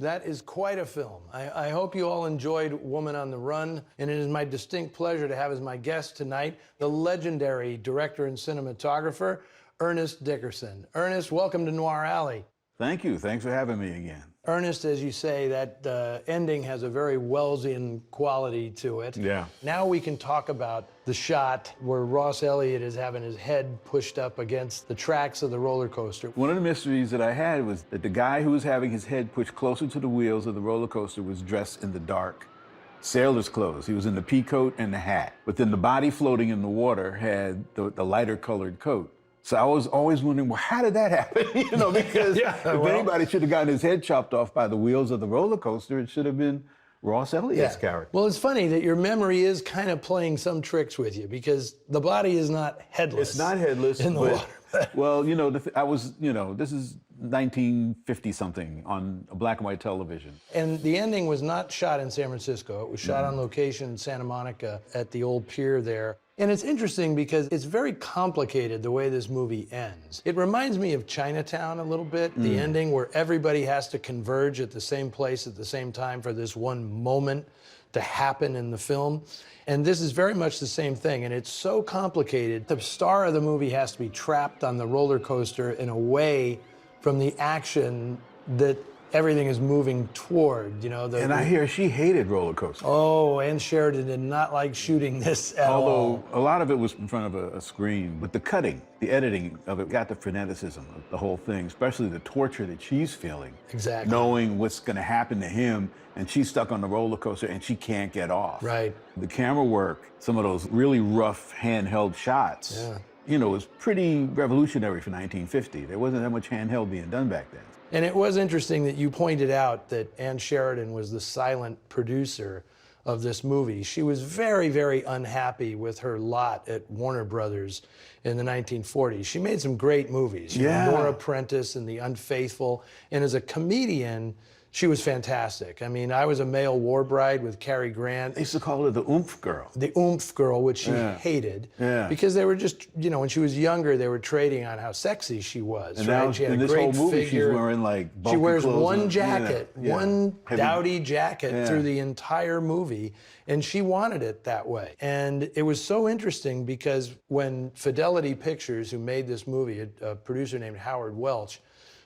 That is quite a film. I hope you all enjoyed Woman on the Run, and it is my distinct pleasure to have as my guest tonight the legendary director and cinematographer, Ernest Dickerson. Ernest, welcome to Noir Alley. Thank you. Thanks for having me again. Ernest, as you say, that ending has a very Wellesian quality to it. Yeah. Now we can talk about the shot where Ross Elliott is having his head pushed up against the tracks of the roller coaster. One of the mysteries that I had was that the guy who was having his head pushed closer to the wheels of the roller coaster was dressed in the dark sailor's clothes. He was in the pea coat and the hat. But then the body floating in the water had the lighter colored coat. So I was always wondering, well, how did that happen? Because if anybody should have gotten his head chopped off by the wheels of the roller coaster, it should have been Ross Elliott's character. Well, it's funny that your memory is kind of playing some tricks with you because the body is not headless. It's not headless in the water. Well, this is 1950 something on a black and white television. And the ending was not shot in San Francisco. It was shot on location in Santa Monica at the old pier there. And it's interesting because it's very complicated the way this movie ends. It reminds me of Chinatown a little bit, the ending where everybody has to converge at the same place at the same time for this one moment to happen in the film. And this is very much the same thing, and it's so complicated. The star of the movie has to be trapped on the roller coaster and away from the action that everything is moving toward, And I hear she hated roller coasters. Oh, Ann Sheridan did not like shooting this at all. Although a lot of it was in front of a screen, but the cutting, the editing of it got the freneticism of the whole thing, especially the torture that she's feeling. Exactly. Knowing what's gonna happen to him, and she's stuck on the roller coaster and she can't get off. Right. The camera work, some of those really rough handheld shots, was pretty revolutionary for 1950. There wasn't that much handheld being done back then. And it was interesting that you pointed out that Ann Sheridan was the silent producer of this movie. She was very, very unhappy with her lot at Warner Brothers in the 1940s. She made some great movies. Nora Prentice and The Unfaithful. And as a comedian, she was fantastic. I mean, I Was a Male War Bride with Cary Grant. They used to call her the oomph girl. The oomph girl, which she hated. Because they were just, when she was younger, they were trading on how sexy she was, and right? Now, she had in a this great whole movie, figure. She's wearing like bulky She wears clothes one jacket, one heavy, dowdy jacket through the entire movie, and she wanted it that way. And it was so interesting because when Fidelity Pictures, who made this movie, a producer named Howard Welch,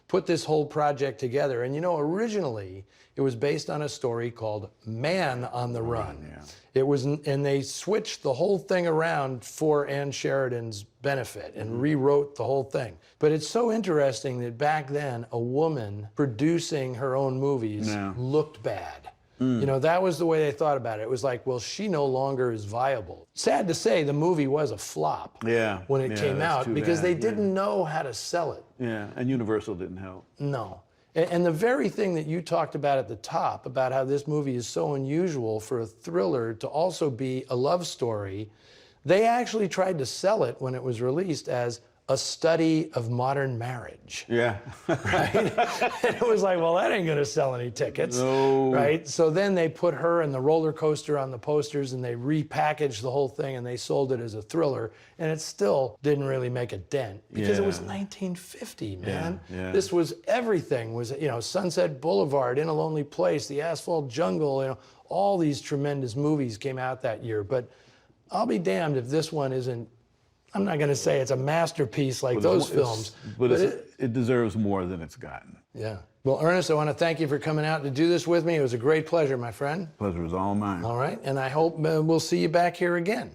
put this whole project together. And originally it was based on a story called Man on the Run. It was, and they switched the whole thing around for Ann Sheridan's benefit and rewrote the whole thing. But it's so interesting that back then a woman producing her own movies looked bad. That was the way they thought about it. It was like, well, she no longer is viable. Sad to say, the movie was a flop when it came out because they didn't know how to sell it. Yeah, and Universal didn't help. No. And the very thing that you talked about at the top, about how this movie is so unusual for a thriller to also be a love story, they actually tried to sell it when it was released as a study of modern marriage. Yeah. Right? And it was like, well, that ain't gonna sell any tickets. No. Right? So then they put her and the roller coaster on the posters and they repackaged the whole thing and they sold it as a thriller. And it still didn't really make a dent because it was 1950, man. This was everything was, Sunset Boulevard, In a Lonely Place, The Asphalt Jungle, all these tremendous movies came out that year. But I'll be damned if this one isn't, I'm not going to say it's a masterpiece like those films. But it deserves more than it's gotten. Yeah. Well, Ernest, I want to thank you for coming out to do this with me. It was a great pleasure, my friend. Pleasure was all mine. All right. And I hope we'll see you back here again.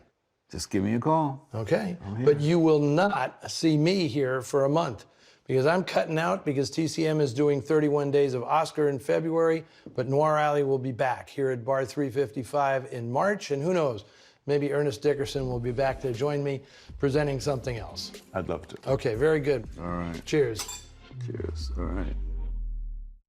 Just give me a call. Okay. But you will not see me here for a month because I'm cutting out because TCM is doing 31 Days of Oscar in February. But Noir Alley will be back here at Bar 355 in March. And who knows? Maybe Ernest Dickerson will be back to join me presenting something else. I'd love to. Okay, very good. All right. Cheers. Cheers. All right.